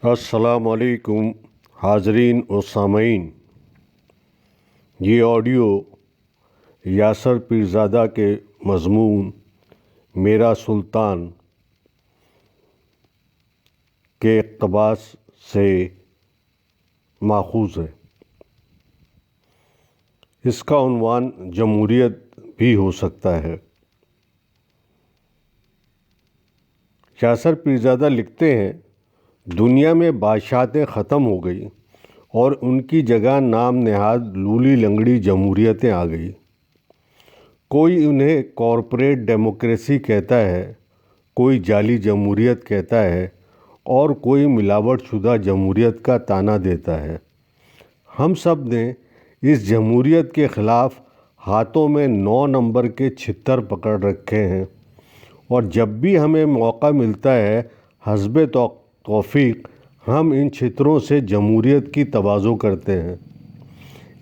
السلام علیکم حاضرین و سامعین، یہ آڈیو یاسر پیرزادہ کے مضمون میرا سلطان کے اقتباس سے ماخوذ ہے۔ اس کا عنوان جمہوریت بھی ہو سکتا ہے۔ یاسر پیرزادہ لکھتے ہیں، دنیا میں بادشاہتیں ختم ہو گئی اور ان کی جگہ نام نہاد لولی لنگڑی جمہوریتیں آ گئی۔ کوئی انہیں کارپوریٹ ڈیموکریسی کہتا ہے، کوئی جعلی جمہوریت کہتا ہے اور کوئی ملاوٹ شدہ جمہوریت کا طعنہ دیتا ہے۔ ہم سب نے اس جمہوریت کے خلاف ہاتھوں میں 9 نمبر کے چھتر پکڑ رکھے ہیں، اور جب بھی ہمیں موقع ملتا ہے حسب توفیق ہم ان چھتروں سے جمہوریت کی تواضع کرتے ہیں۔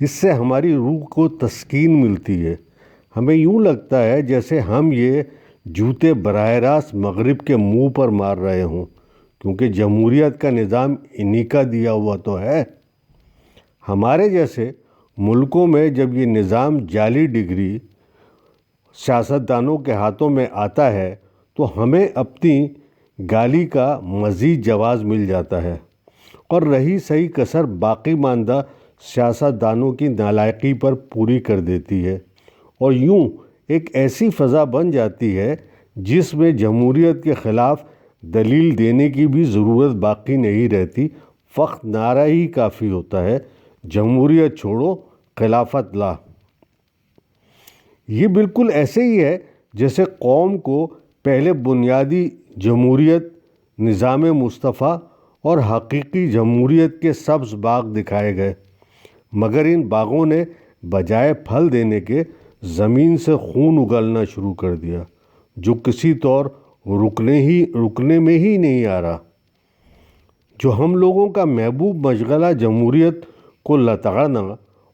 اس سے ہماری روح کو تسکین ملتی ہے۔ ہمیں یوں لگتا ہے جیسے ہم یہ جوتے براہ راست مغرب کے منہ پر مار رہے ہوں، کیونکہ جمہوریت کا نظام انہی کا دیا ہوا تو ہے۔ ہمارے جیسے ملکوں میں جب یہ نظام جعلی ڈگری سیاستدانوں کے ہاتھوں میں آتا ہے تو ہمیں اپنی گالی کا مزید جواز مل جاتا ہے، اور رہی صحیح کسر باقی ماندہ سیاستدانوں کی نالائقی پر پوری کر دیتی ہے، اور یوں ایک ایسی فضا بن جاتی ہے جس میں جمہوریت کے خلاف دلیل دینے کی بھی ضرورت باقی نہیں رہتی، فقط نعرہ ہی کافی ہوتا ہے، جمہوریت چھوڑو خلافت لا۔ یہ بالکل ایسے ہی ہے جیسے قوم کو پہلے بنیادی جمہوریت، نظام مصطفیٰ اور حقیقی جمہوریت کے سبز باغ دکھائے گئے، مگر ان باغوں نے بجائے پھل دینے کے زمین سے خون اگلنا شروع کر دیا، جو کسی طور رکنے میں ہی نہیں آ رہا۔ جو ہم لوگوں کا محبوب مشغلہ جمہوریت کو لتاڑنا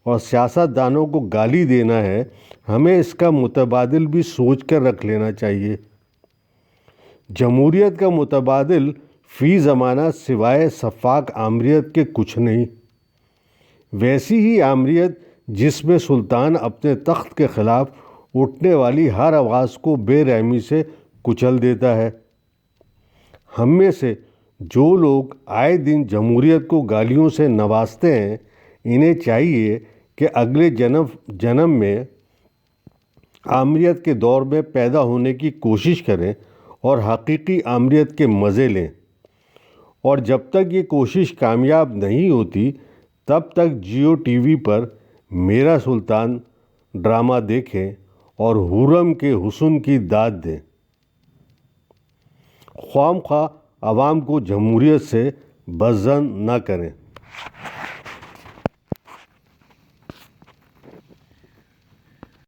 اور سیاستدانوں کو گالی دینا ہے، ہمیں اس کا متبادل بھی سوچ کر رکھ لینا چاہیے۔ جمہوریت کا متبادل فی زمانہ سوائے سفاک آمریت کے کچھ نہیں، ویسی ہی آمریت جس میں سلطان اپنے تخت کے خلاف اٹھنے والی ہر آواز کو بے رحمی سے کچل دیتا ہے۔ ہم میں سے جو لوگ آئے دن جمہوریت کو گالیوں سے نوازتے ہیں، انہیں چاہیے کہ اگلے جنم میں آمریت کے دور میں پیدا ہونے کی کوشش کریں اور حقیقی آمریت کے مزے لیں، اور جب تک یہ کوشش کامیاب نہیں ہوتی تب تک جیو ٹی وی پر میرا سلطان ڈرامہ دیکھیں اور خرم کے حسن کی داد دیں۔ خواہ عوام کو جمہوریت سے بدظن نہ کریں۔